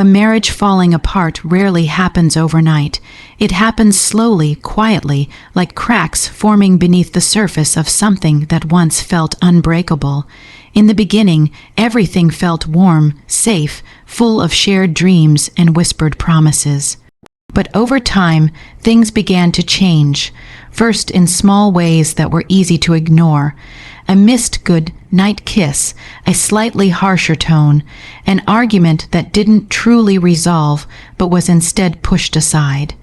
A marriage falling apart rarely happens overnight. It happens slowly, quietly, like cracks forming beneath the surface of something that once felt unbreakable. In the beginning, everything felt warm, safe, full of shared dreams and whispered promises. But over time, things began to change, first in small ways that were easy to ignore. A missed good night kiss, a slightly harsher tone, an argument that didn't truly resolve but was instead pushed aside.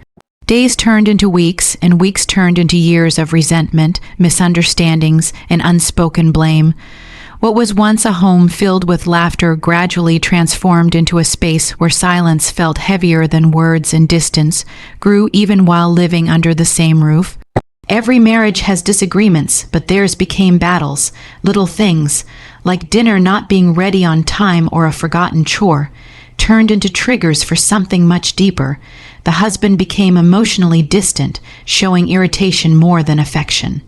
Days turned into weeks, and weeks turned into years of resentment, misunderstandings, and unspoken blame. What was once a home filled with laughter gradually transformed into a space where silence felt heavier than words, and distance grew even while living under the same roof. Every marriage has disagreements, but theirs became battles, little things, like dinner not being ready on time or a forgotten chore, turned into triggers for something much deeper. The husband became emotionally distant, showing irritation more than affection.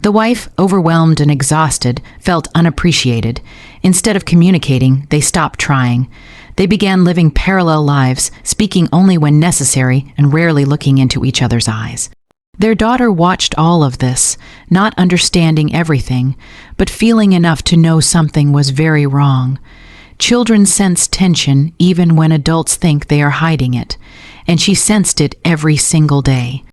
The wife, overwhelmed and exhausted, felt unappreciated. Instead of communicating, they stopped trying. They began living parallel lives, speaking only when necessary and rarely looking into each other's eyes. Their daughter watched all of this, not understanding everything, but feeling enough to know something was very wrong. Children sense tension even when adults think they are hiding it, and she sensed it every single day.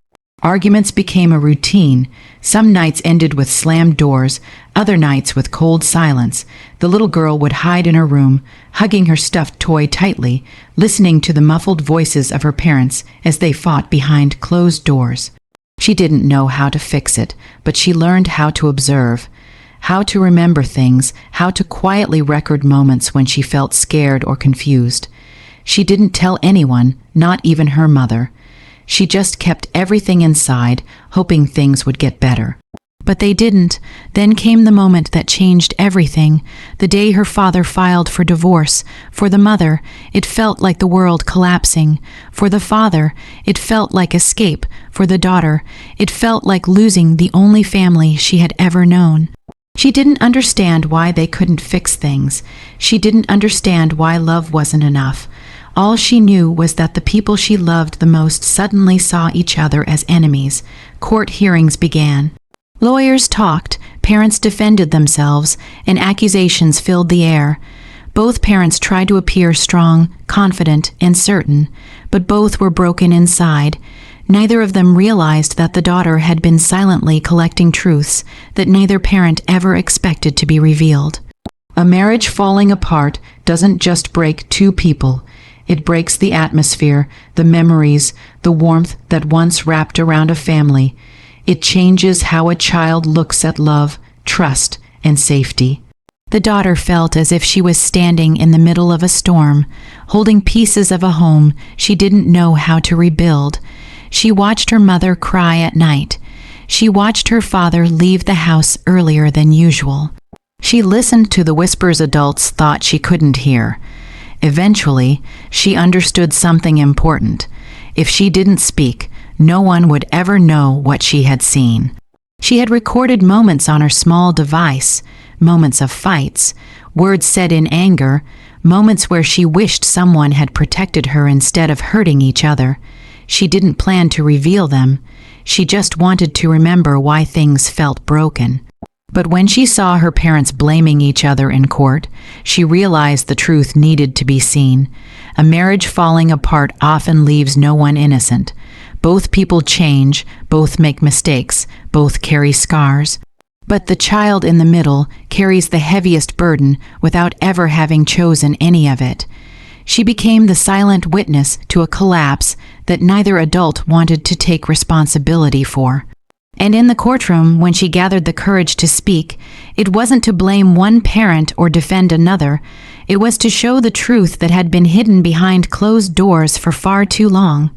Arguments became a routine. Some nights ended with slammed doors, other nights with cold silence. The little girl would hide in her room, hugging her stuffed toy tightly, listening to the muffled voices of her parents as they fought behind closed doors. She didn't know how to fix it, but she learned how to observe, how to remember things, how to quietly record moments when she felt scared or confused. She didn't tell anyone, not even her mother. She just kept everything inside, hoping things would get better. But they didn't. Then came the moment that changed everything, the day her father filed for divorce. For the mother, it felt like the world collapsing. For the father, it felt like escape. For the daughter, it felt like losing the only family she had ever known. She didn't understand why they couldn't fix things. She didn't understand why love wasn't enough. All she knew was that the people she loved the most suddenly saw each other as enemies. Court hearings began. Lawyers talked, parents defended themselves, and accusations filled the air. Both parents tried to appear strong, confident, and certain, but both were broken inside. Neither of them realized that the daughter had been silently collecting truths that neither parent ever expected to be revealed. A marriage falling apart doesn't just break two people. It breaks the atmosphere, the memories, the warmth that once wrapped around a family. It changes how a child looks at love, trust, and safety. The daughter felt as if she was standing in the middle of a storm, holding pieces of a home she didn't know how to rebuild. She watched her mother cry at night. She watched her father leave the house earlier than usual. She listened to the whispers adults thought she couldn't hear. Eventually, she understood something important. If she didn't speak, no one would ever know what she had seen. She had recorded moments on her small device, moments of fights, words said in anger, moments where she wished someone had protected her instead of hurting each other. She didn't plan to reveal them. She just wanted to remember why things felt broken. But when she saw her parents blaming each other in court, she realized the truth needed to be seen. A marriage falling apart often leaves no one innocent. Both people change, both make mistakes, both carry scars. But the child in the middle carries the heaviest burden without ever having chosen any of it. She became the silent witness to a collapse that neither adult wanted to take responsibility for. And in the courtroom, when she gathered the courage to speak, it wasn't to blame one parent or defend another. It was to show the truth that had been hidden behind closed doors for far too long.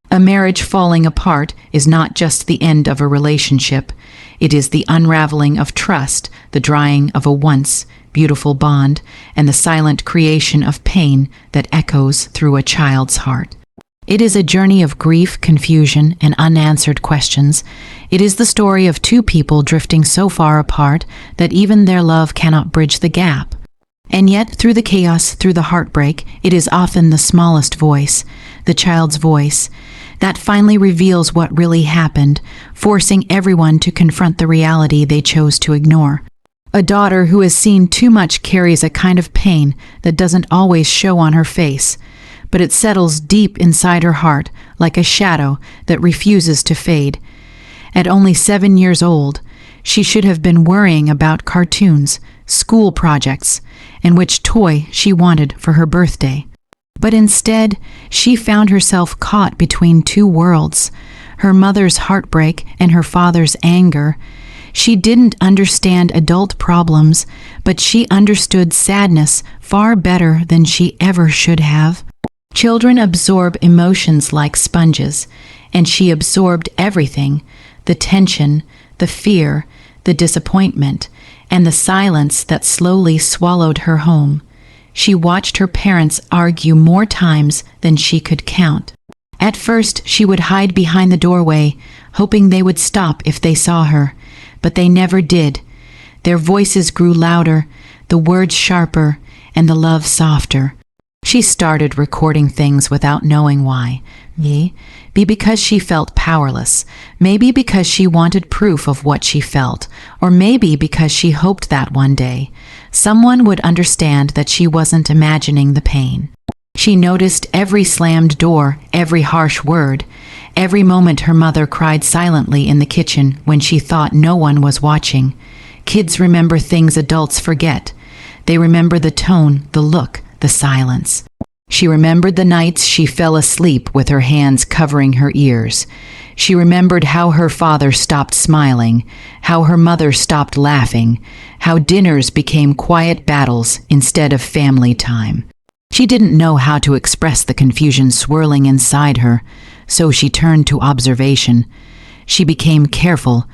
A marriage falling apart is not just the end of a relationship. It is the unraveling of trust, the drying of a once beautiful bond, and the silent creation of pain that echoes through a child's heart. It is a journey of grief, confusion, and unanswered questions. It is the story of two people drifting so far apart that even their love cannot bridge the gap. And yet, through the chaos, through the heartbreak, it is often the smallest voice, the child's voice, that finally reveals what really happened, forcing everyone to confront the reality they chose to ignore. A daughter who has seen too much carries a kind of pain that doesn't always show on her face, but it settles deep inside her heart like a shadow that refuses to fade. At only 7 years old, she should have been worrying about cartoons, school projects, and which toy she wanted for her birthday. But instead, she found herself caught between two worlds, her mother's heartbreak and her father's anger. She didn't understand adult problems, but she understood sadness far better than she ever should have. Children absorb emotions like sponges, and she absorbed everything: the tension, the fear, the disappointment, and the silence that slowly swallowed her home. She watched her parents argue more times than she could count. At first, she would hide behind the doorway, hoping they would stop if they saw her, but they never did. Their voices grew louder, the words sharper, and the love softer. She started recording things without knowing why. Maybe because she felt powerless, maybe because she wanted proof of what she felt, or maybe because she hoped that one day someone would understand that she wasn't imagining the pain. She noticed every slammed door, every harsh word, every moment her mother cried silently in the kitchen when she thought no one was watching. Kids remember things adults forget. They remember the tone, the look, the silence. She remembered the nights she fell asleep with her hands covering her ears. She remembered how her father stopped smiling, how her mother stopped laughing, how dinners became quiet battles instead of family time. She didn't know how to express the confusion swirling inside her, so she turned to observation. She became careful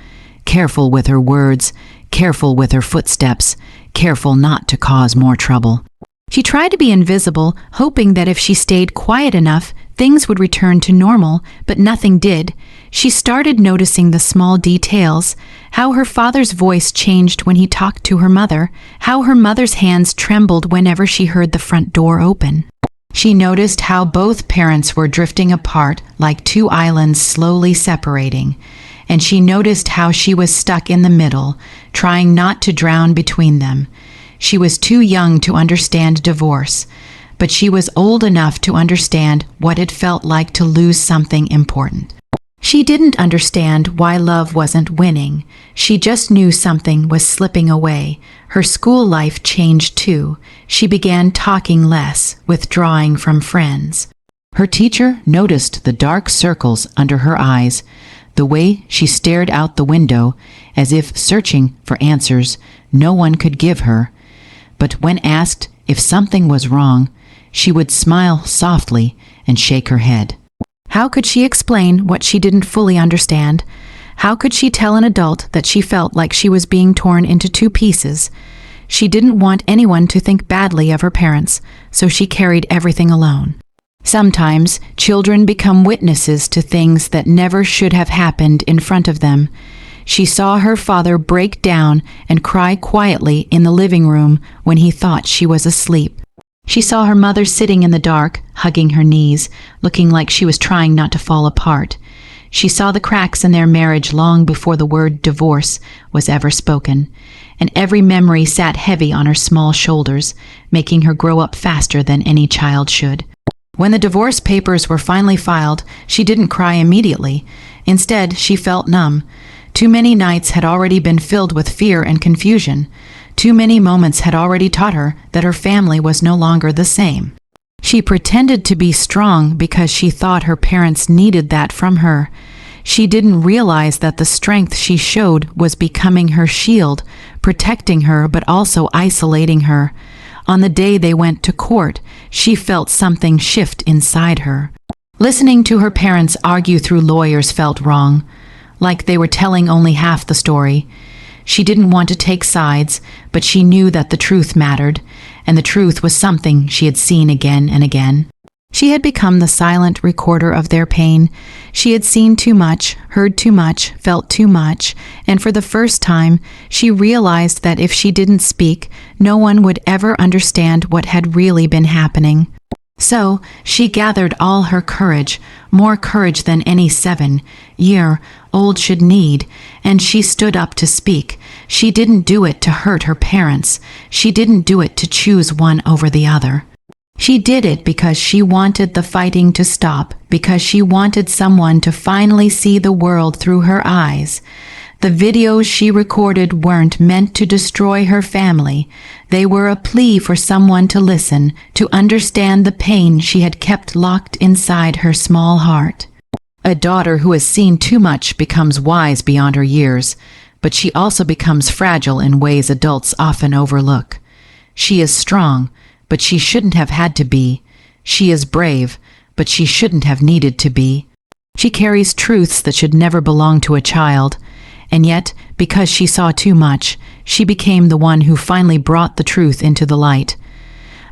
with her words, careful with her footsteps, careful not to cause more trouble. She tried to be invisible, hoping that if she stayed quiet enough, things would return to normal, but nothing did. She started noticing the small details, how her father's voice changed when he talked to her mother, how her mother's hands trembled whenever she heard the front door open. She noticed how both parents were drifting apart like two islands slowly separating, and she noticed how she was stuck in the middle, trying not to drown between them. She was too young to understand divorce, but she was old enough to understand what it felt like to lose something important. She didn't understand why love wasn't winning. She just knew something was slipping away. Her school life changed too. She began talking less, withdrawing from friends. Her teacher noticed the dark circles under her eyes, the way she stared out the window as if searching for answers no one could give her. But when asked if something was wrong, she would smile softly and shake her head. How could she explain what she didn't fully understand? How could she tell an adult that she felt like she was being torn into two pieces? She didn't want anyone to think badly of her parents, so she carried everything alone. Sometimes children become witnesses to things that never should have happened in front of them. She saw her father break down and cry quietly in the living room when he thought she was asleep. She saw her mother sitting in the dark, hugging her knees, looking like she was trying not to fall apart. She saw the cracks in their marriage long before the word divorce was ever spoken, and every memory sat heavy on her small shoulders, making her grow up faster than any child should. When the divorce papers were finally filed, she didn't cry immediately. Instead, she felt numb. Too many nights had already been filled with fear and confusion. Too many moments had already taught her that her family was no longer the same. She pretended to be strong because she thought her parents needed that from her. She didn't realize that the strength she showed was becoming her shield, protecting her but also isolating her. On the day they went to court, she felt something shift inside her. Listening to her parents argue through lawyers felt wrong, like they were telling only half the story. She didn't want to take sides, but she knew that the truth mattered, and the truth was something she had seen again and again. She had become the silent recorder of their pain. She had seen too much, heard too much, felt too much, and for the first time, she realized that if she didn't speak, no one would ever understand what had really been happening. So, she gathered all her courage, more courage than any 7-year-old should need, and she stood up to speak. She didn't do it to hurt her parents. She didn't do it to choose one over the other. She did it because she wanted the fighting to stop, because she wanted someone to finally see the world through her eyes. The videos she recorded weren't meant to destroy her family. They were a plea for someone to listen, to understand the pain she had kept locked inside her small heart. A daughter who has seen too much becomes wise beyond her years, but she also becomes fragile in ways adults often overlook. She is strong, but she shouldn't have had to be. She is brave, but she shouldn't have needed to be. She carries truths that should never belong to a child, and yet, because she saw too much, she became the one who finally brought the truth into the light.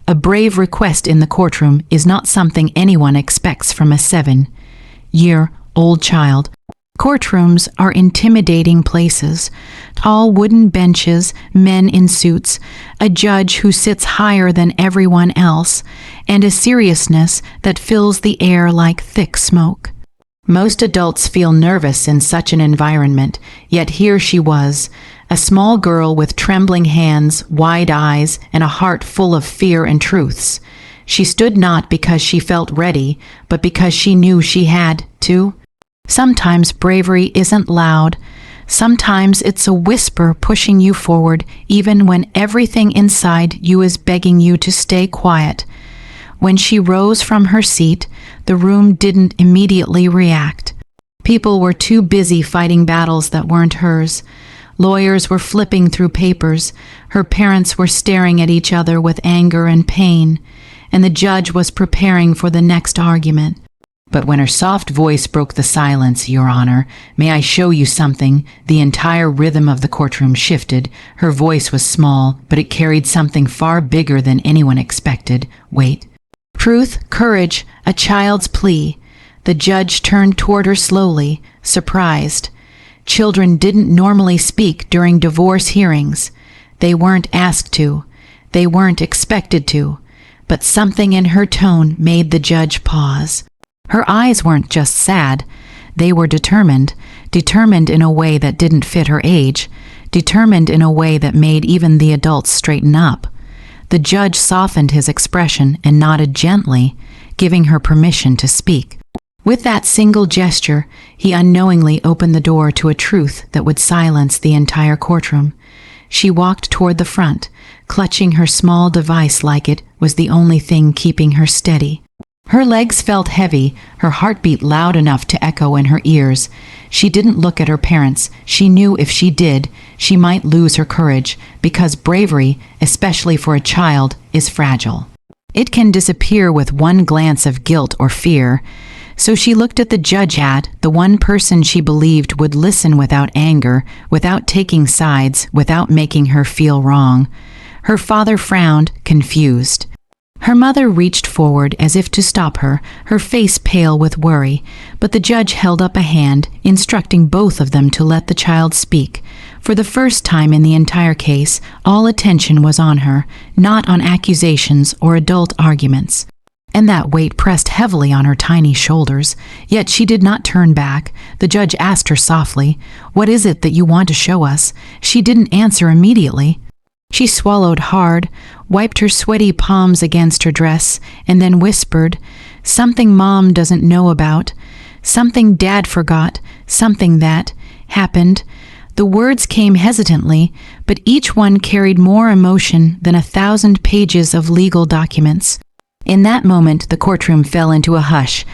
A brave request in the courtroom is not something anyone expects from a 7-year-old child. Courtrooms are intimidating places. Tall wooden benches, men in suits, a judge who sits higher than everyone else, and a seriousness that fills the air like thick smoke. Most adults feel nervous in such an environment, yet here she was, a small girl with trembling hands, wide eyes, and a heart full of fear and truths. She stood not because she felt ready, but because she knew she had to. Sometimes bravery isn't loud. Sometimes it's a whisper pushing you forward, even when everything inside you is begging you to stay quiet. When she rose from her seat, the room didn't immediately react. People were too busy fighting battles that weren't hers. Lawyers were flipping through papers. Her parents were staring at each other with anger and pain, and the judge was preparing for the next argument. But when her soft voice broke the silence, "Your Honor, may I show you something?" the entire rhythm of the courtroom shifted. Her voice was small, but it carried something far bigger than anyone expected. "Wait." Truth, courage, a child's plea. The judge turned toward her slowly, surprised. Children didn't normally speak during divorce hearings. They weren't asked to. They weren't expected to. But something in her tone made the judge pause. Her eyes weren't just sad. They were determined in a way that didn't fit her age, determined in a way that made even the adults straighten up. The judge softened his expression and nodded gently, giving her permission to speak. With that single gesture, he unknowingly opened the door to a truth that would silence the entire courtroom. She walked toward the front, clutching her small device like it was the only thing keeping her steady. Her legs felt heavy, her heart beat loud enough to echo in her ears. She didn't look at her parents. She knew if she did, she might lose her courage, because bravery, especially for a child, is fragile. It can disappear with one glance of guilt or fear. So she looked at the judge, the one person she believed would listen without anger, without taking sides, without making her feel wrong. Her father frowned, confused. Her mother reached forward as if to stop her, her face pale with worry, but the judge held up a hand, instructing both of them to let the child speak. For the first time in the entire case, all attention was on her, not on accusations or adult arguments. And that weight pressed heavily on her tiny shoulders, yet she did not turn back. The judge asked her softly, "What is it that you want to show us?" She didn't answer immediately. She swallowed hard, wiped her sweaty palms against her dress, and then whispered, "Something Mom doesn't know about, something Dad forgot, something that happened." The words came hesitantly, but each one carried more emotion than 1,000 pages of legal documents. In that moment, the courtroom fell into a hush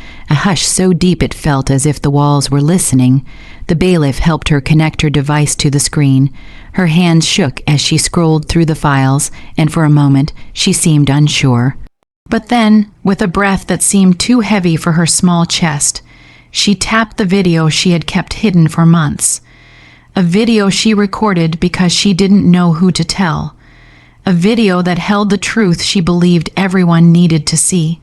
so deep it felt as if the walls were listening. The bailiff helped her connect her device to the screen. Her hands shook as she scrolled through the files, and for a moment, she seemed unsure. But then, with a breath that seemed too heavy for her small chest, she tapped the video she had kept hidden for months. A video she recorded because she didn't know who to tell. A video that held the truth she believed everyone needed to see.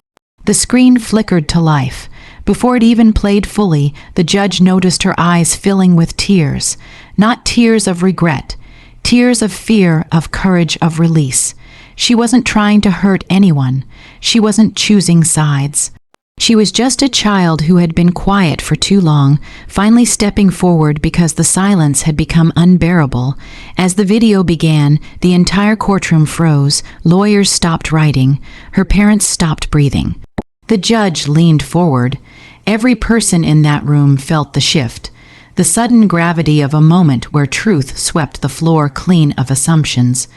The screen flickered to life. Before it even played fully, the judge noticed her eyes filling with tears. Not tears of regret. Tears of fear, of courage, of release. She wasn't trying to hurt anyone. She wasn't choosing sides. She was just a child who had been quiet for too long, finally stepping forward because the silence had become unbearable. As the video began, the entire courtroom froze, lawyers stopped writing, her parents stopped breathing. The judge leaned forward. Every person in that room felt the shift, the sudden gravity of a moment where truth swept the floor clean of assumptions.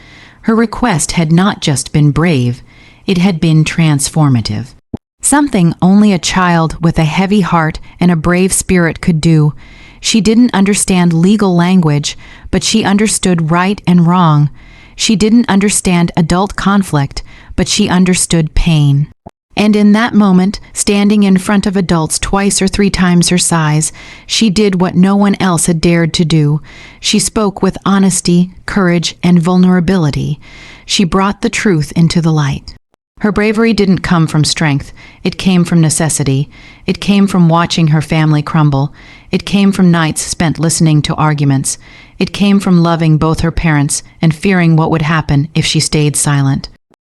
Her request had not just been brave, it had been transformative. Something only a child with a heavy heart and a brave spirit could do. She didn't understand legal language, but she understood right and wrong. She didn't understand adult conflict, but she understood pain. And in that moment, standing in front of adults twice or three times her size, she did what no one else had dared to do. She spoke with honesty, courage, and vulnerability. She brought the truth into the light. Her bravery didn't come from strength. It came from necessity. It came from watching her family crumble. It came from nights spent listening to arguments. It came from loving both her parents and fearing what would happen if she stayed silent.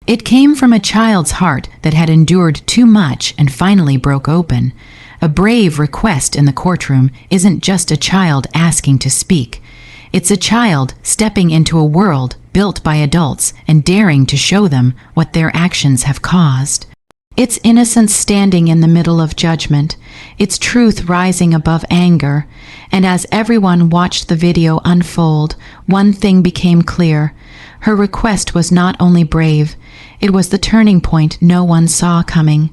It came from a child's heart that had endured too much and finally broke open. A brave request in the courtroom isn't just a child asking to speak. It's a child stepping into a world built by adults and daring to show them what their actions have caused. It's innocence standing in the middle of judgment. It's truth rising above anger. And as everyone watched the video unfold, one thing became clear. Her request was not only brave, it was the turning point no one saw coming.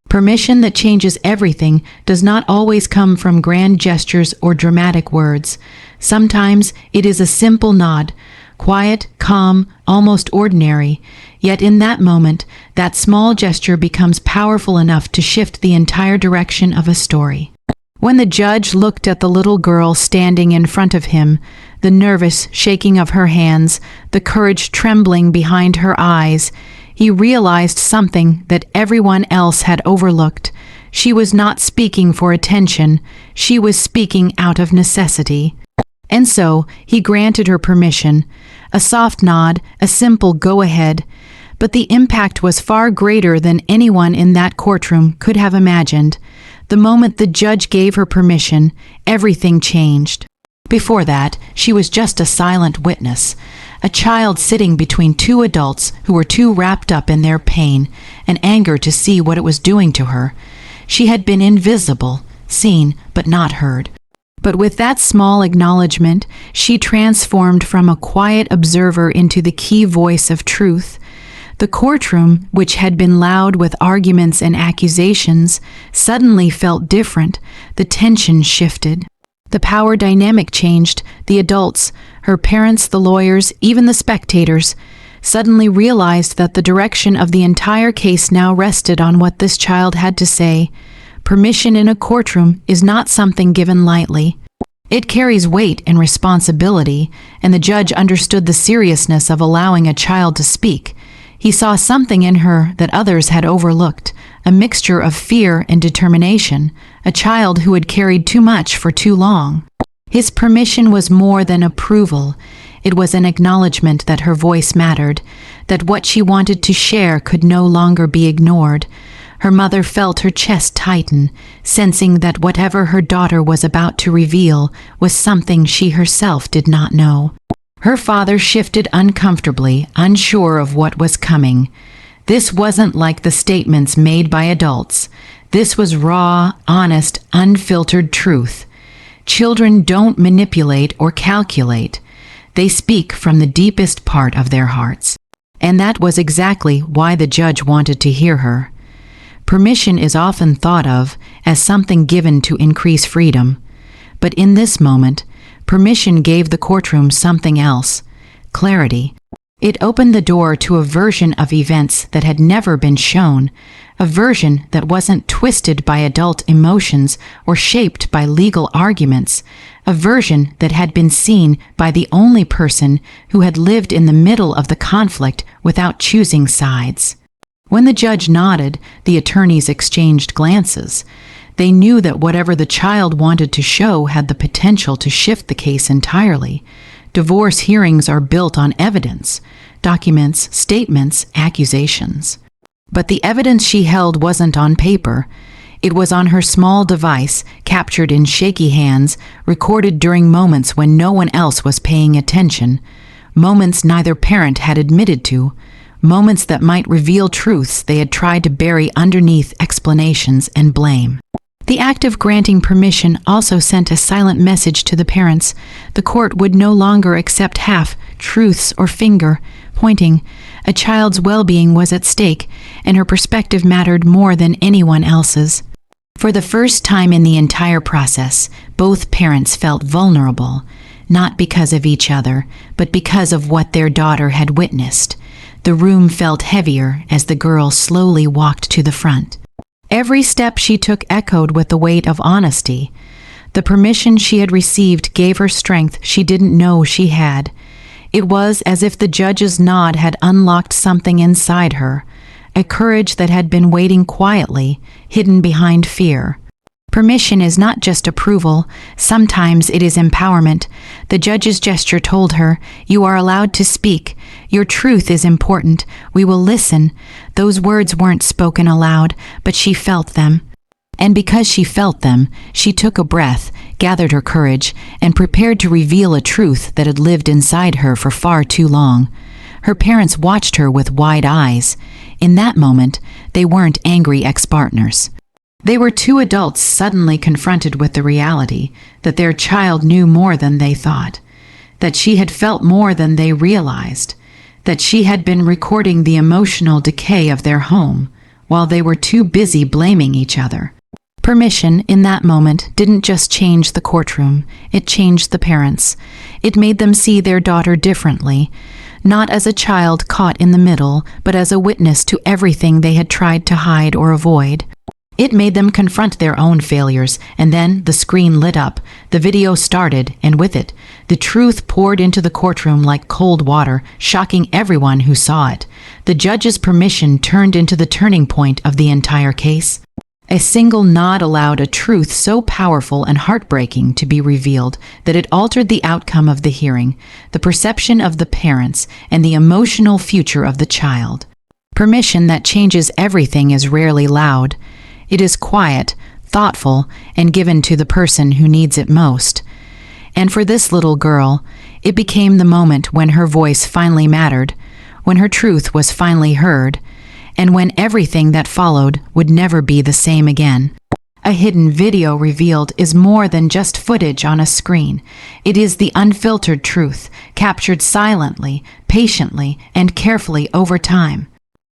Permission that changes everything does not always come from grand gestures or dramatic words. Sometimes it is a simple nod, quiet, calm, almost ordinary. Yet in that moment, that small gesture becomes powerful enough to shift the entire direction of a story. When the judge looked at the little girl standing in front of him, the nervous shaking of her hands, the courage trembling behind her eyes, he realized something that everyone else had overlooked. She was not speaking for attention, she was speaking out of necessity. And so he granted her permission, a soft nod, a simple go-ahead, but the impact was far greater than anyone in that courtroom could have imagined. The moment the judge gave her permission, everything changed. Before that, she was just a silent witness, a child sitting between two adults who were too wrapped up in their pain and anger to see what it was doing to her. She had been invisible, seen but not heard. But with that small acknowledgement, she transformed from a quiet observer into the key voice of truth. The courtroom, which had been loud with arguments and accusations, suddenly felt different. The tension shifted. The power dynamic changed. The adults, her parents, the lawyers, even the spectators, suddenly realized that the direction of the entire case now rested on what this child had to say. Permission in a courtroom is not something given lightly. It carries weight and responsibility, and the judge understood the seriousness of allowing a child to speak. He saw something in her that others had overlooked, a mixture of fear and determination, a child who had carried too much for too long. His permission was more than approval. It was an acknowledgement that her voice mattered, that what she wanted to share could no longer be ignored. Her mother felt her chest tighten, sensing that whatever her daughter was about to reveal was something she herself did not know. Her father shifted uncomfortably, unsure of what was coming. This wasn't like the statements made by adults. This was raw, honest, unfiltered truth. Children don't manipulate or calculate. They speak from the deepest part of their hearts. And that was exactly why the judge wanted to hear her. Permission is often thought of as something given to increase freedom. But in this moment, permission gave the courtroom something else: clarity. It opened the door to a version of events that had never been shown, a version that wasn't twisted by adult emotions or shaped by legal arguments, a version that had been seen by the only person who had lived in the middle of the conflict without choosing sides. When the judge nodded, the attorneys exchanged glances. They knew that whatever the child wanted to show had the potential to shift the case entirely. Divorce hearings are built on evidence, documents, statements, accusations. But the evidence she held wasn't on paper. It was on her small device, captured in shaky hands, recorded during moments when no one else was paying attention, moments neither parent had admitted to, moments that might reveal truths they had tried to bury underneath explanations and blame. The act of granting permission also sent a silent message to the parents. The court would no longer accept half-truths or finger-pointing. A child's well-being was at stake, and her perspective mattered more than anyone else's. For the first time in the entire process, both parents felt vulnerable, not because of each other, but because of what their daughter had witnessed. The room felt heavier as the girl slowly walked to the front. Every step she took echoed with the weight of honesty. The permission she had received gave her strength she didn't know she had. It was as if the judge's nod had unlocked something inside her, a courage that had been waiting quietly, hidden behind fear. Permission is not just approval, sometimes it is empowerment. The judge's gesture told her, "You are allowed to speak. Your truth is important. We will listen." Those words weren't spoken aloud, but she felt them. And because she felt them, she took a breath, gathered her courage, and prepared to reveal a truth that had lived inside her for far too long. Her parents watched her with wide eyes. In that moment, they weren't angry ex-partners. They were two adults suddenly confronted with the reality that their child knew more than they thought, that she had felt more than they realized, that she had been recording the emotional decay of their home while they were too busy blaming each other. Permission, in that moment, didn't just change the courtroom, it changed the parents. It made them see their daughter differently, not as a child caught in the middle, but as a witness to everything they had tried to hide or avoid. It made them confront their own failures, and then the screen lit up, the video started, and with it, the truth poured into the courtroom like cold water, shocking everyone who saw it. The judge's permission turned into the turning point of the entire case. A single nod allowed a truth so powerful and heartbreaking to be revealed that it altered the outcome of the hearing, the perception of the parents, and the emotional future of the child. Permission that changes everything is rarely loud. It is quiet, thoughtful, and given to the person who needs it most. And for this little girl, it became the moment when her voice finally mattered, when her truth was finally heard, and when everything that followed would never be the same again. A hidden video revealed is more than just footage on a screen. It is the unfiltered truth, captured silently, patiently, and carefully over time.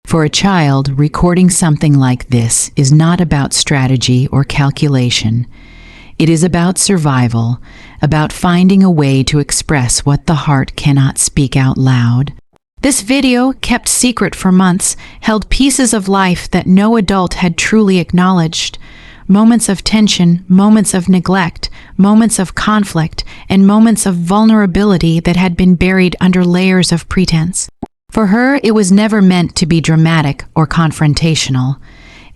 For a child, recording something like this is not about strategy or calculation. It is about survival, about finding a way to express what the heart cannot speak out loud. This video, kept secret for months, held pieces of life that no adult had truly acknowledged. Moments of tension, moments of neglect, moments of conflict, and moments of vulnerability that had been buried under layers of pretense. For her, it was never meant to be dramatic or confrontational.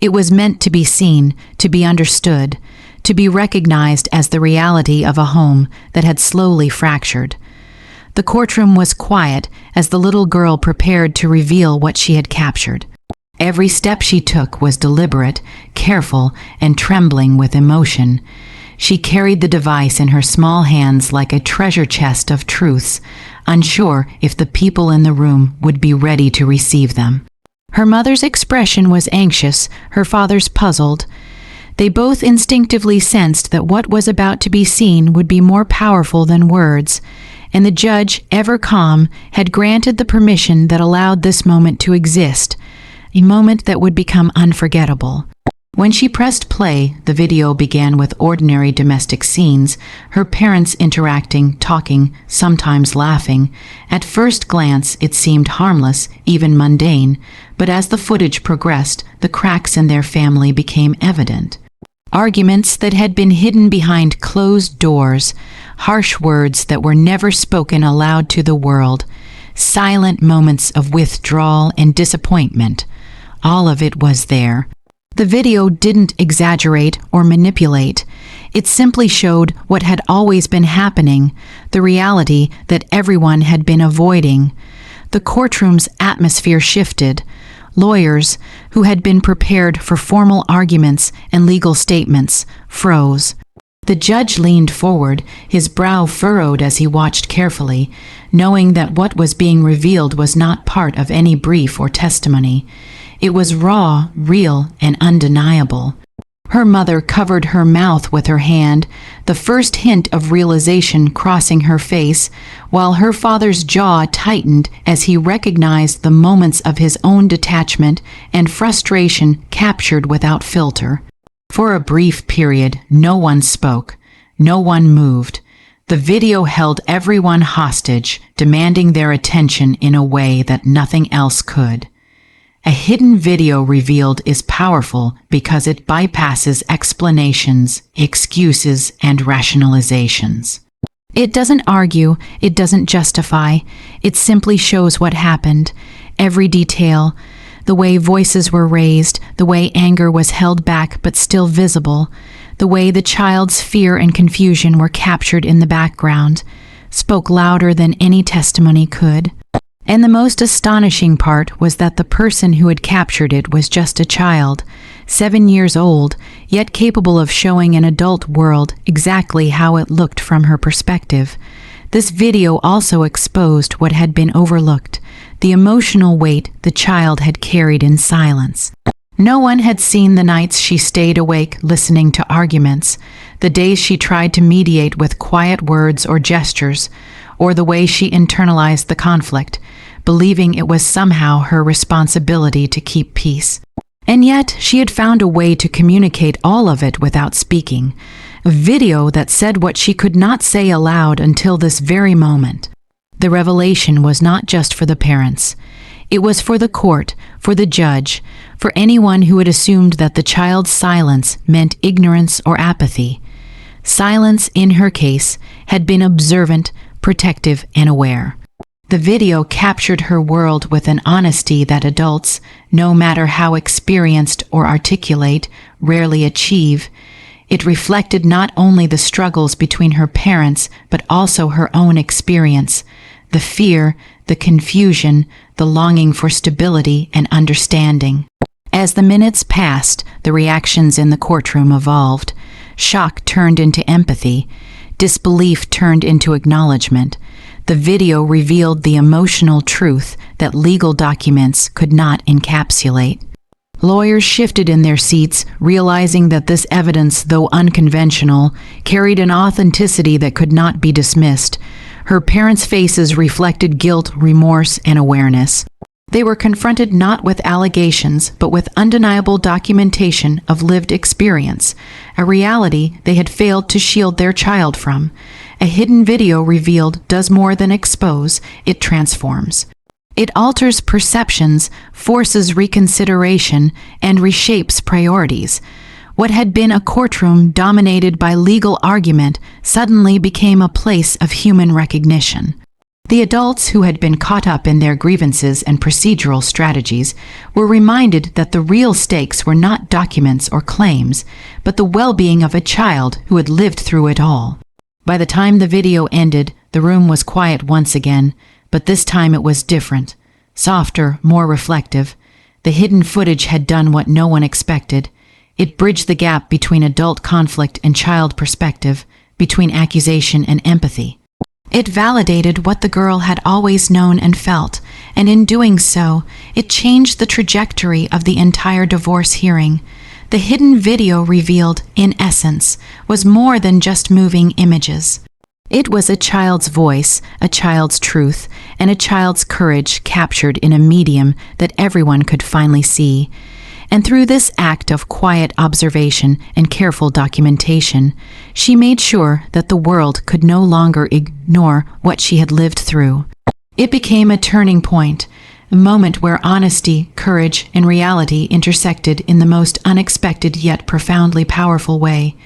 It was meant to be seen, to be understood, to be recognized as the reality of a home that had slowly fractured. The courtroom was quiet as the little girl prepared to reveal what she had captured. Every step she took was deliberate, careful, and trembling with emotion. She carried the device in her small hands like a treasure chest of truths, unsure if the people in the room would be ready to receive them. Her mother's expression was anxious, her father's puzzled. They both instinctively sensed that what was about to be seen would be more powerful than words, and the judge, ever calm, had granted the permission that allowed this moment to exist, a moment that would become unforgettable. When she pressed play, the video began with ordinary domestic scenes, her parents interacting, talking, sometimes laughing. At first glance, it seemed harmless, even mundane, but as the footage progressed, the cracks in their family became evident. Arguments that had been hidden behind closed doors, harsh words that were never spoken aloud to the world, silent moments of withdrawal and disappointment. All of it was there. The video didn't exaggerate or manipulate. It simply showed what had always been happening, the reality that everyone had been avoiding. The courtroom's atmosphere shifted. Lawyers, who had been prepared for formal arguments and legal statements, froze. The judge leaned forward, his brow furrowed as he watched carefully, knowing that what was being revealed was not part of any brief or testimony. It was raw, real, and undeniable. Her mother covered her mouth with her hand, the first hint of realization crossing her face, while her father's jaw tightened as he recognized the moments of his own detachment and frustration captured without filter. For a brief period, no one spoke, no one moved. The video held everyone hostage, demanding their attention in a way that nothing else could. A hidden video revealed is powerful because it bypasses explanations, excuses, and rationalizations. It doesn't argue, it doesn't justify, it simply shows what happened. Every detail, the way voices were raised, the way anger was held back but still visible, the way the child's fear and confusion were captured in the background, spoke louder than any testimony could. And the most astonishing part was that the person who had captured it was just a child, 7 years old, yet capable of showing an adult world exactly how it looked from her perspective. This video also exposed what had been overlooked, the emotional weight the child had carried in silence. No one had seen the nights she stayed awake listening to arguments, the days she tried to mediate with quiet words or gestures, or the way she internalized the conflict, believing it was somehow her responsibility to keep peace. And yet, she had found a way to communicate all of it without speaking, a video that said what she could not say aloud until this very moment. The revelation was not just for the parents. It was for the court, for the judge, for anyone who had assumed that the child's silence meant ignorance or apathy. Silence, in her case, had been observant, protective, and aware. The video captured her world with an honesty that adults, no matter how experienced or articulate, rarely achieve. It reflected not only the struggles between her parents, but also her own experience, the fear, the confusion, the longing for stability and understanding. As the minutes passed, the reactions in the courtroom evolved. Shock turned into empathy. Disbelief turned into acknowledgement. The video revealed the emotional truth that legal documents could not encapsulate. Lawyers shifted in their seats, realizing that this evidence, though unconventional, carried an authenticity that could not be dismissed. Her parents' faces reflected guilt, remorse, and awareness. They were confronted not with allegations, but with undeniable documentation of lived experience, a reality they had failed to shield their child from. A hidden video revealed does more than expose, it transforms. It alters perceptions, forces reconsideration, and reshapes priorities. What had been a courtroom dominated by legal argument suddenly became a place of human recognition. The adults who had been caught up in their grievances and procedural strategies were reminded that the real stakes were not documents or claims, but the well-being of a child who had lived through it all. By the time the video ended, the room was quiet once again, but this time it was different, softer, more reflective. The hidden footage had done what no one expected. It bridged the gap between adult conflict and child perspective, between accusation and empathy. It validated what the girl had always known and felt, and in doing so, it changed the trajectory of the entire divorce hearing. The hidden video revealed, in essence, was more than just moving images. It was a child's voice, a child's truth, and a child's courage captured in a medium that everyone could finally see. And through this act of quiet observation and careful documentation, she made sure that the world could no longer ignore what she had lived through. It became a turning point, a moment where honesty, courage, and reality intersected in the most unexpected yet profoundly powerful way.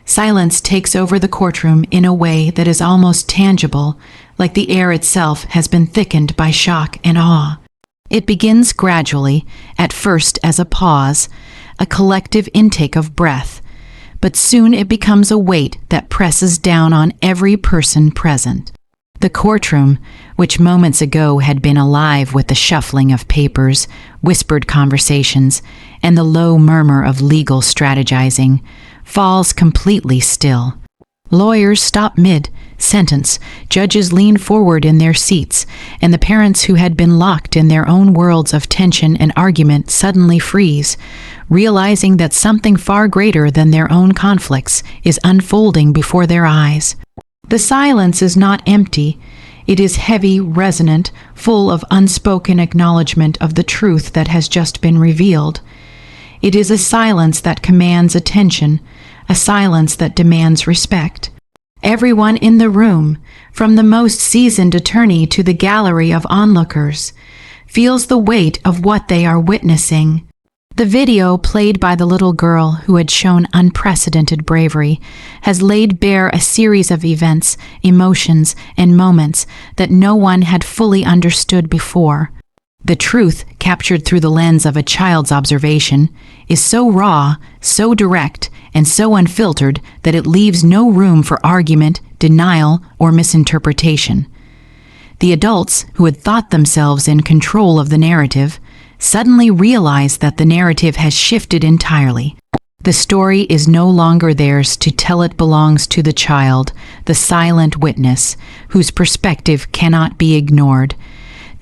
Silence takes over the courtroom in a way that is almost tangible, like the air itself has been thickened by shock and awe. It begins gradually, at first as a pause, a collective intake of breath, but soon it becomes a weight that presses down on every person present. The courtroom, which moments ago had been alive with the shuffling of papers, whispered conversations, and the low murmur of legal strategizing, falls completely still. Lawyers stop mid-sentence, judges lean forward in their seats, and the parents who had been locked in their own worlds of tension and argument suddenly freeze, realizing that something far greater than their own conflicts is unfolding before their eyes. The silence is not empty. It is heavy, resonant, full of unspoken acknowledgement of the truth that has just been revealed. It is a silence that commands attention, a silence that demands respect. Everyone in the room, from the most seasoned attorney to the gallery of onlookers, feels the weight of what they are witnessing. The video played by the little girl who had shown unprecedented bravery has laid bare a series of events, emotions, and moments that no one had fully understood before. The truth, captured through the lens of a child's observation, is so raw, so direct, and so unfiltered that it leaves no room for argument, denial, or misinterpretation. The adults, who had thought themselves in control of the narrative, suddenly realize that the narrative has shifted entirely. The story is no longer theirs to tell. It belongs to the child, the silent witness, whose perspective cannot be ignored.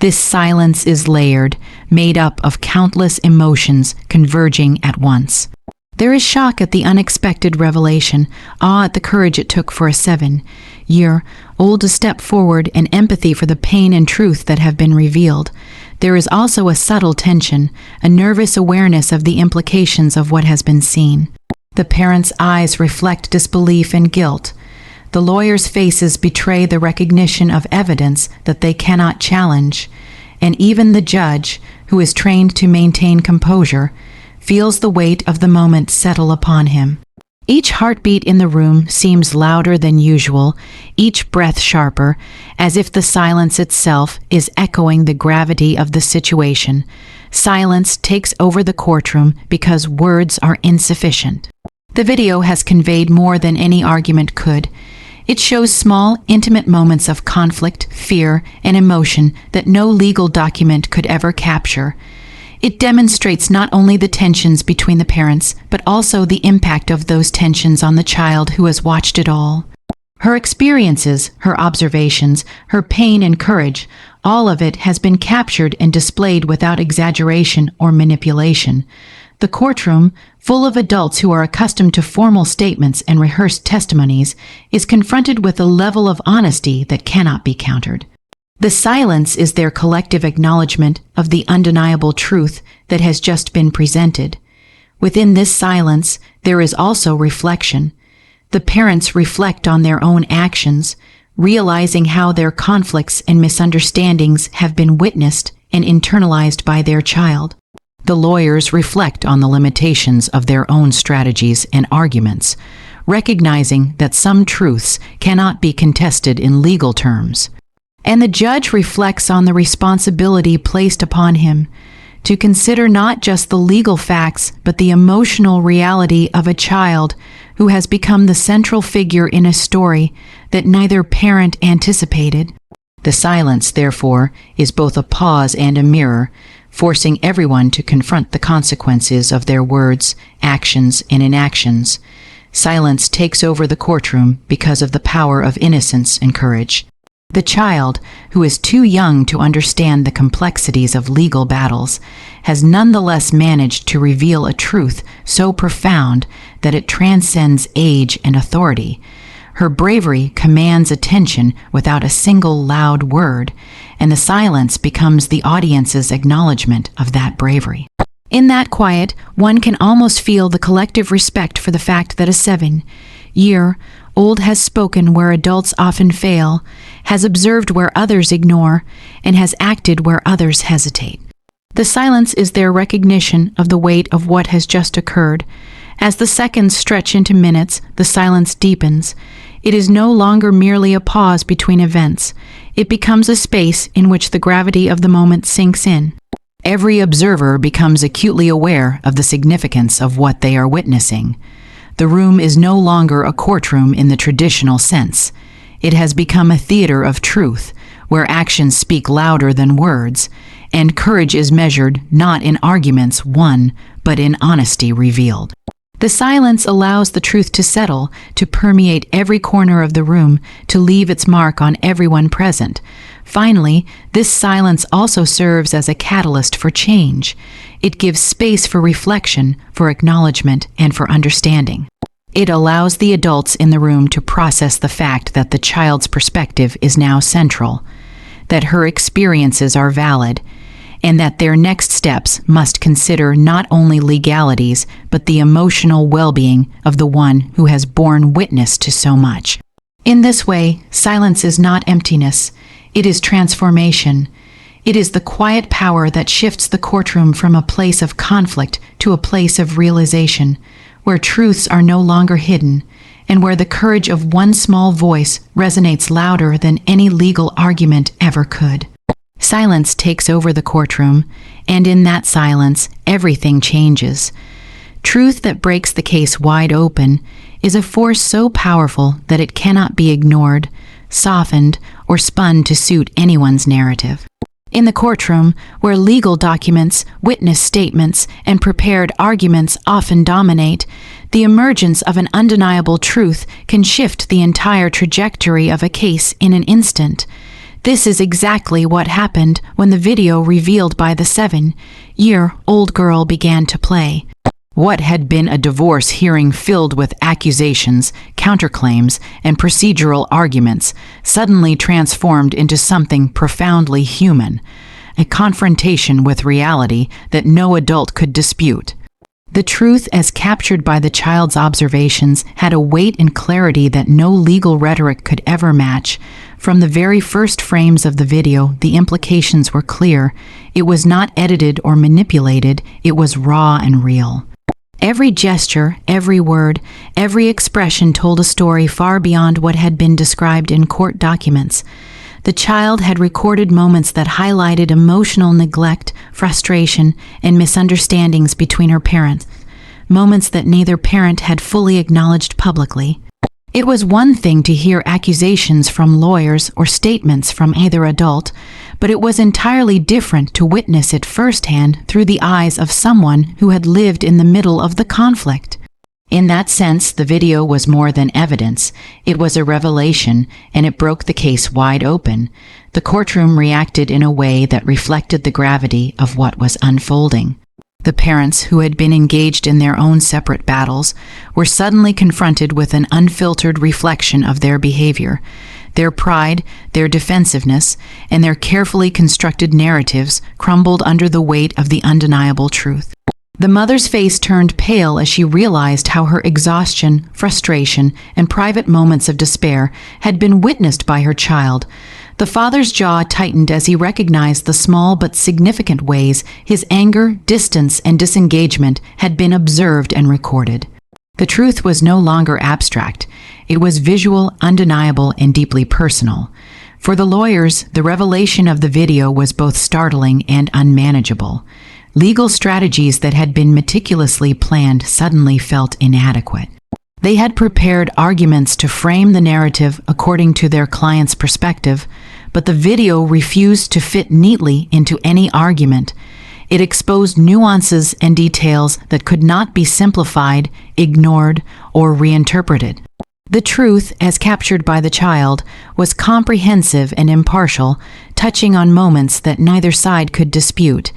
This silence is layered, made up of countless emotions converging at once. There is shock at the unexpected revelation, awe at the courage it took for a 7-year-old to step forward, and empathy for the pain and truth that have been revealed. There is also a subtle tension, a nervous awareness of the implications of what has been seen. The parents' eyes reflect disbelief and guilt. The lawyers' faces betray the recognition of evidence that they cannot challenge. And even the judge, who is trained to maintain composure, feels the weight of the moment settle upon him. Each heartbeat in the room seems louder than usual, each breath sharper, as if the silence itself is echoing the gravity of the situation. Silence takes over the courtroom because words are insufficient. The video has conveyed more than any argument could. It shows small, intimate moments of conflict, fear, and emotion that no legal document could ever capture. It demonstrates not only the tensions between the parents, but also the impact of those tensions on the child who has watched it all. Her experiences, her observations, her pain and courage, all of it has been captured and displayed without exaggeration or manipulation. The courtroom, full of adults who are accustomed to formal statements and rehearsed testimonies, is confronted with a level of honesty that cannot be countered. The silence is their collective acknowledgement of the undeniable truth that has just been presented. Within this silence, there is also reflection. The parents reflect on their own actions, realizing how their conflicts and misunderstandings have been witnessed and internalized by their child. The lawyers reflect on the limitations of their own strategies and arguments, recognizing that some truths cannot be contested in legal terms. And the judge reflects on the responsibility placed upon him to consider not just the legal facts, but the emotional reality of a child who has become the central figure in a story that neither parent anticipated. The silence, therefore, is both a pause and a mirror, forcing everyone to confront the consequences of their words, actions, and inactions. Silence takes over the courtroom because of the power of innocence and courage. The child, who is too young to understand the complexities of legal battles, has nonetheless managed to reveal a truth so profound that it transcends age and authority. Her bravery commands attention without a single loud word, and the silence becomes the audience's acknowledgement of that bravery. In that quiet, one can almost feel the collective respect for the fact that a 7-year-old has spoken where adults often fail, has observed where others ignore, and has acted where others hesitate. The silence is their recognition of the weight of what has just occurred. As the seconds stretch into minutes, the silence deepens. It is no longer merely a pause between events. It becomes a space in which the gravity of the moment sinks in. Every observer becomes acutely aware of the significance of what they are witnessing. The room is no longer a courtroom in the traditional sense. It has become a theater of truth, where actions speak louder than words, and courage is measured not in arguments won, but in honesty revealed. The silence allows the truth to settle, to permeate every corner of the room, to leave its mark on everyone present. Finally, this silence also serves as a catalyst for change. It gives space for reflection, for acknowledgement, and for understanding. It allows the adults in the room to process the fact that the child's perspective is now central, that her experiences are valid, and that their next steps must consider not only legalities, but the emotional well-being of the one who has borne witness to so much. In this way, silence is not emptiness. It is transformation. It is the quiet power that shifts the courtroom from a place of conflict to a place of realization, where truths are no longer hidden, and where the courage of one small voice resonates louder than any legal argument ever could. Silence takes over the courtroom, and in that silence, everything changes. Truth that breaks the case wide open is a force so powerful that it cannot be ignored, softened, or spun to suit anyone's narrative. In the courtroom, where legal documents, witness statements, and prepared arguments often dominate, the emergence of an undeniable truth can shift the entire trajectory of a case in an instant. This is exactly what happened when the video revealed by the 7-year-old girl began to play. What had been a divorce hearing filled with accusations, counterclaims, and procedural arguments suddenly transformed into something profoundly human, a confrontation with reality that no adult could dispute. The truth, as captured by the child's observations, had a weight and clarity that no legal rhetoric could ever match. From the very first frames of the video, the implications were clear. It was not edited or manipulated, it was raw and real. Every gesture, every word, every expression told a story far beyond what had been described in court documents. The child had recorded moments that highlighted emotional neglect, frustration, and misunderstandings between her parents, moments that neither parent had fully acknowledged publicly. It was one thing to hear accusations from lawyers or statements from either adult, but it was entirely different to witness it firsthand through the eyes of someone who had lived in the middle of the conflict. In that sense, the video was more than evidence. It was a revelation, and it broke the case wide open. The courtroom reacted in a way that reflected the gravity of what was unfolding. The parents, who had been engaged in their own separate battles, were suddenly confronted with an unfiltered reflection of their behavior. Their pride, their defensiveness, and their carefully constructed narratives crumbled under the weight of the undeniable truth. The mother's face turned pale as she realized how her exhaustion, frustration, and private moments of despair had been witnessed by her child. The father's jaw tightened as he recognized the small but significant ways his anger, distance, and disengagement had been observed and recorded. The truth was no longer abstract. It was visual, undeniable, and deeply personal. For the lawyers, the revelation of the video was both startling and unmanageable. Legal strategies that had been meticulously planned suddenly felt inadequate. They had prepared arguments to frame the narrative according to their client's perspective, but the video refused to fit neatly into any argument. It exposed nuances and details that could not be simplified, ignored, or reinterpreted. The truth, as captured by the child, was comprehensive and impartial, touching on moments that neither side could dispute.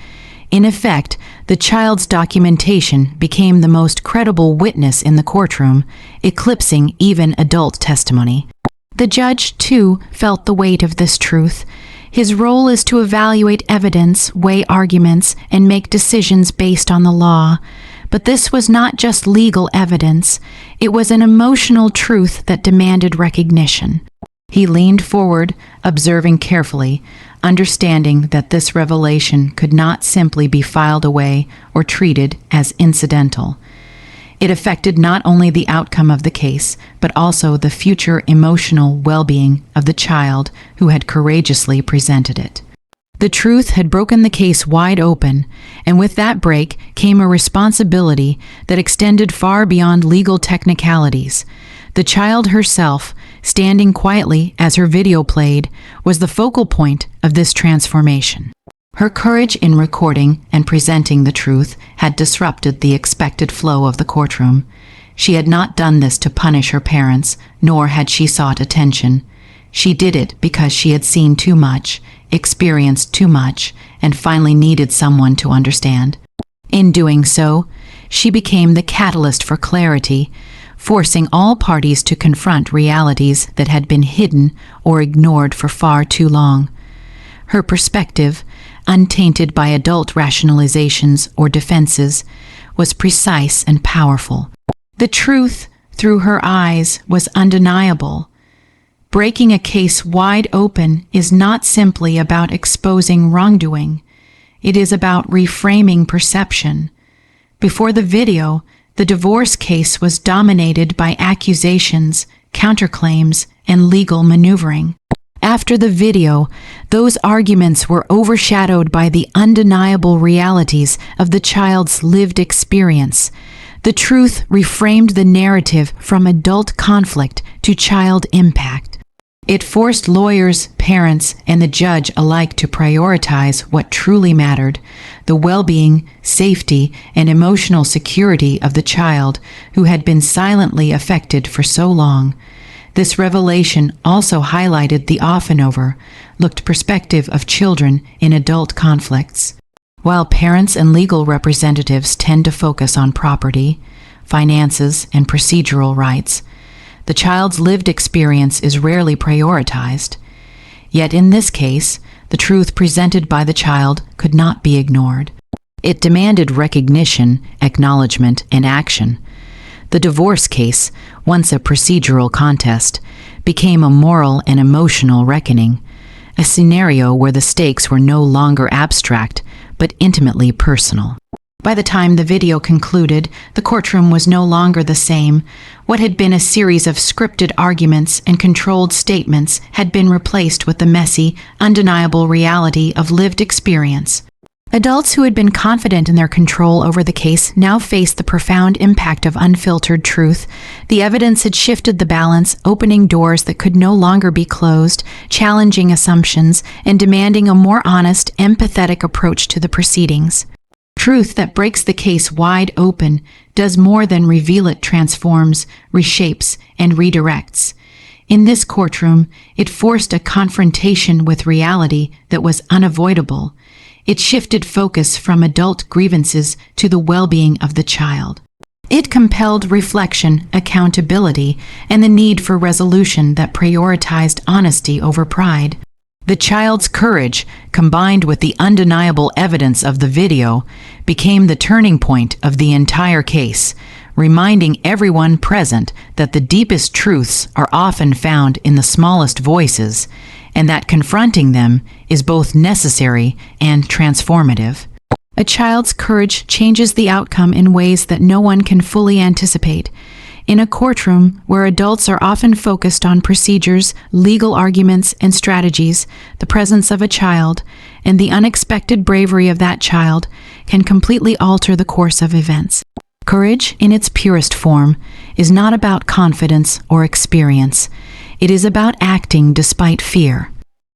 In effect, the child's documentation became the most credible witness in the courtroom, eclipsing even adult testimony. The judge, too, felt the weight of this truth. His role is to evaluate evidence, weigh arguments, and make decisions based on the law. But this was not just legal evidence. It was an emotional truth that demanded recognition. He leaned forward, observing carefully, understanding that this revelation could not simply be filed away or treated as incidental. It affected not only the outcome of the case, but also the future emotional well-being of the child who had courageously presented it. The truth had broken the case wide open, and with that break came a responsibility that extended far beyond legal technicalities. The child herself, standing quietly as her video played, was the focal point of this transformation. Her courage in recording and presenting the truth had disrupted the expected flow of the courtroom. She had not done this to punish her parents, nor had she sought attention. She did it because she had seen too much, experienced too much, and finally needed someone to understand. In doing so, she became the catalyst for clarity, forcing all parties to confront realities that had been hidden or ignored for far too long. Her perspective, untainted by adult rationalizations or defenses, was precise and powerful. The truth, through her eyes, was undeniable. Breaking a case wide open is not simply about exposing wrongdoing. It is about reframing perception. Before the video, the divorce case was dominated by accusations, counterclaims, and legal maneuvering. After the video, those arguments were overshadowed by the undeniable realities of the child's lived experience. The truth reframed the narrative from adult conflict to child impact. It forced lawyers, parents, and the judge alike to prioritize what truly mattered: the well-being, safety, and emotional security of the child who had been silently affected for so long. This revelation also highlighted the often overlooked perspective of children in adult conflicts. While parents and legal representatives tend to focus on property, finances, and procedural rights, the child's lived experience is rarely prioritized. Yet in this case, the truth presented by the child could not be ignored. It demanded recognition, acknowledgement, and action. The divorce case, once a procedural contest, became a moral and emotional reckoning, a scenario where the stakes were no longer abstract, but intimately personal. By the time the video concluded, the courtroom was no longer the same. What had been a series of scripted arguments and controlled statements had been replaced with the messy, undeniable reality of lived experience. Adults who had been confident in their control over the case now faced the profound impact of unfiltered truth. The evidence had shifted the balance, opening doors that could no longer be closed, challenging assumptions, and demanding a more honest, empathetic approach to the proceedings. Truth that breaks the case wide open does more than reveal. It transforms, reshapes, and redirects. In this courtroom, it forced a confrontation with reality that was unavoidable. It shifted focus from adult grievances to the well-being of the child. It compelled reflection, accountability, and the need for resolution that prioritized honesty over pride. The child's courage, combined with the undeniable evidence of the video, became the turning point of the entire case, reminding everyone present that the deepest truths are often found in the smallest voices, and that confronting them is both necessary and transformative. A child's courage changes the outcome in ways that no one can fully anticipate. In a courtroom where adults are often focused on procedures, legal arguments, and strategies, the presence of a child and the unexpected bravery of that child can completely alter the course of events. Courage, in its purest form, is not about confidence or experience. It is about acting despite fear.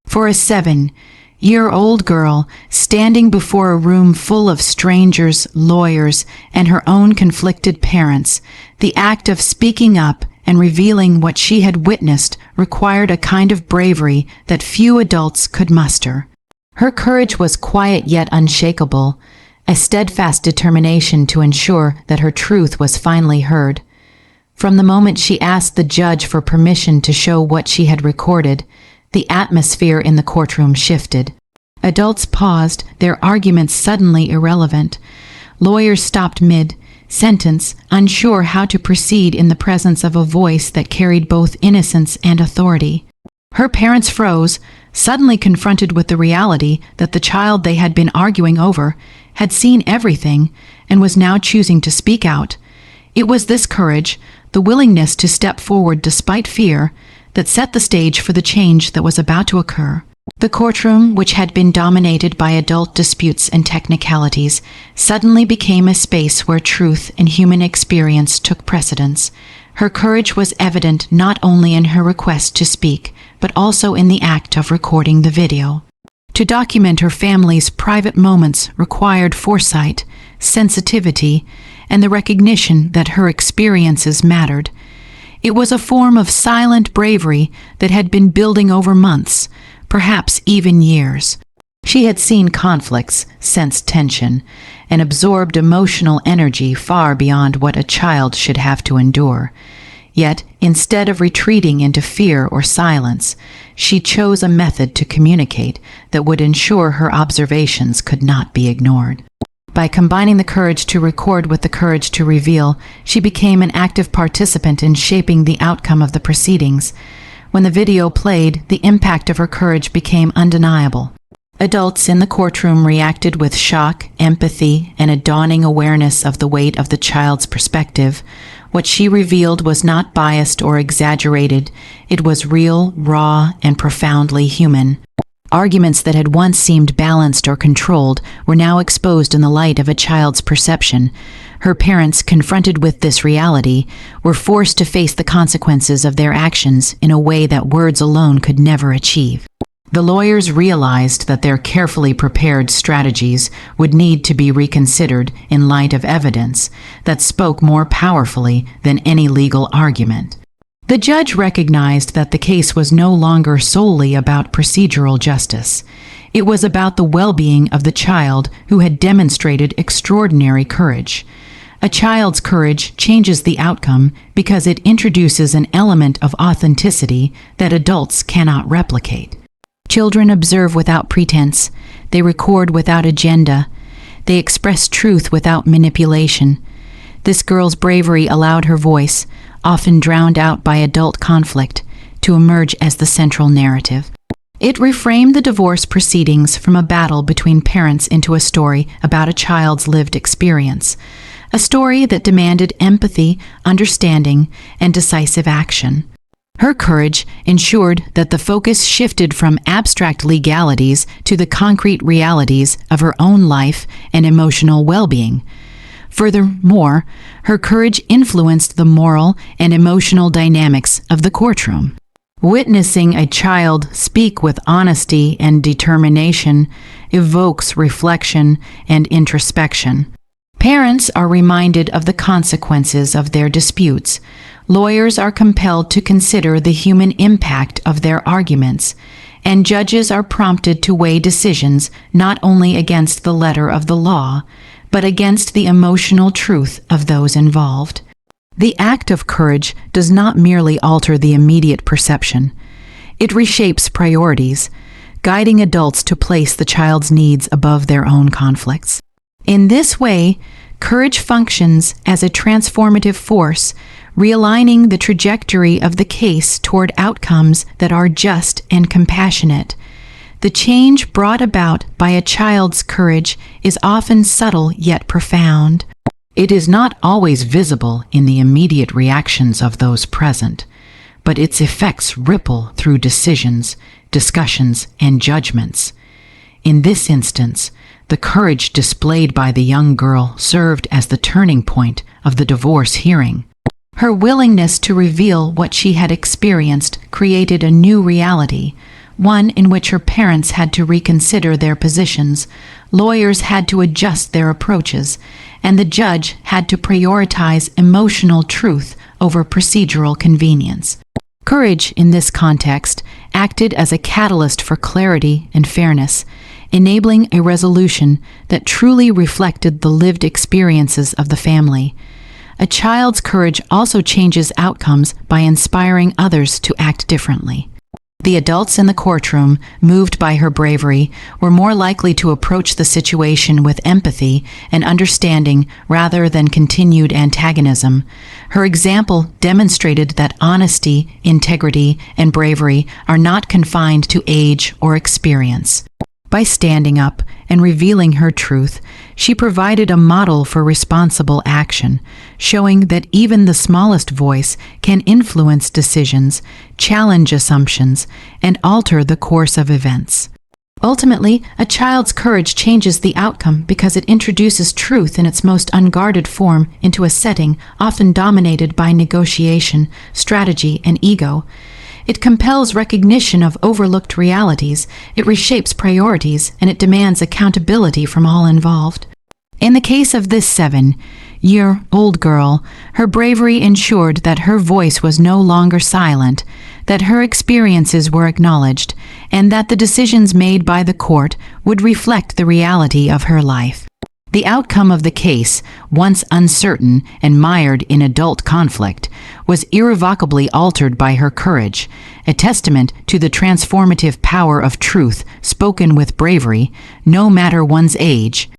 For a 7-year-old girl standing before a room full of strangers, lawyers, and her own conflicted parents, the act of speaking up and revealing what she had witnessed required a kind of bravery that few adults could muster. Her courage was quiet yet unshakable, a steadfast determination to ensure that her truth was finally heard. From the moment she asked the judge for permission to show what she had recorded, the atmosphere in the courtroom shifted. Adults paused, their arguments suddenly irrelevant. Lawyers stopped mid-sentence, unsure how to proceed in the presence of a voice that carried both innocence and authority. Her parents froze, suddenly confronted with the reality that the child they had been arguing over had seen everything and was now choosing to speak out. It was this courage, the willingness to step forward despite fear, that set the stage for the change that was about to occur. The courtroom, which had been dominated by adult disputes and technicalities, suddenly became a space where truth and human experience took precedence. Her courage was evident not only in her request to speak, but also in the act of recording the video. To document her family's private moments required foresight, sensitivity, and the recognition that her experiences mattered. It was a form of silent bravery that had been building over months, perhaps even years. She had seen conflicts, sensed tension, and absorbed emotional energy far beyond what a child should have to endure. Yet, instead of retreating into fear or silence, she chose a method to communicate that would ensure her observations could not be ignored. By combining the courage to record with the courage to reveal, she became an active participant in shaping the outcome of the proceedings. When the video played, the impact of her courage became undeniable. Adults in the courtroom reacted with shock, empathy, and a dawning awareness of the weight of the child's perspective. What she revealed was not biased or exaggerated. It was real, raw, and profoundly human. Arguments that had once seemed balanced or controlled were now exposed in the light of a child's perception. Her parents, confronted with this reality, were forced to face the consequences of their actions in a way that words alone could never achieve. The lawyers realized that their carefully prepared strategies would need to be reconsidered in light of evidence that spoke more powerfully than any legal argument. The judge recognized that the case was no longer solely about procedural justice. It was about the well-being of the child who had demonstrated extraordinary courage. A child's courage changes the outcome because it introduces an element of authenticity that adults cannot replicate. Children observe without pretense. They record without agenda. They express truth without manipulation. This girl's bravery allowed her voice, often drowned out by adult conflict, to emerge as the central narrative. It reframed the divorce proceedings from a battle between parents into a story about a child's lived experience, a story that demanded empathy, understanding, and decisive action. Her courage ensured that the focus shifted from abstract legalities to the concrete realities of her own life and emotional well-being. Furthermore, her courage influenced the moral and emotional dynamics of the courtroom. Witnessing a child speak with honesty and determination evokes reflection and introspection. Parents are reminded of the consequences of their disputes. Lawyers are compelled to consider the human impact of their arguments, and judges are prompted to weigh decisions not only against the letter of the law, but against the emotional truth of those involved. The act of courage does not merely alter the immediate perception. It reshapes priorities, guiding adults to place the child's needs above their own conflicts. In this way, courage functions as a transformative force, realigning the trajectory of the case toward outcomes that are just and compassionate. The change brought about by a child's courage is often subtle yet profound. It is not always visible in the immediate reactions of those present, but its effects ripple through decisions, discussions, and judgments. In this instance, the courage displayed by the young girl served as the turning point of the divorce hearing. Her willingness to reveal what she had experienced created a new reality, one in which her parents had to reconsider their positions, lawyers had to adjust their approaches, and the judge had to prioritize emotional truth over procedural convenience. Courage, in this context, acted as a catalyst for clarity and fairness, enabling a resolution that truly reflected the lived experiences of the family. A child's courage also changes outcomes by inspiring others to act differently. The adults in the courtroom, moved by her bravery, were more likely to approach the situation with empathy and understanding rather than continued antagonism. Her example demonstrated that honesty, integrity, and bravery are not confined to age or experience. By standing up and revealing her truth, she provided a model for responsible action, showing that even the smallest voice can influence decisions, challenge assumptions, and alter the course of events. Ultimately, a child's courage changes the outcome because it introduces truth in its most unguarded form into a setting often dominated by negotiation, strategy, and ego. It compels recognition of overlooked realities, it reshapes priorities, and it demands accountability from all involved. In the case of this 7-year-old girl, her bravery ensured that her voice was no longer silent, that her experiences were acknowledged, and that the decisions made by the court would reflect the reality of her life. The outcome of the case, once uncertain and mired in adult conflict, was irrevocably altered by her courage, a testament to the transformative power of truth spoken with bravery, no matter one's age,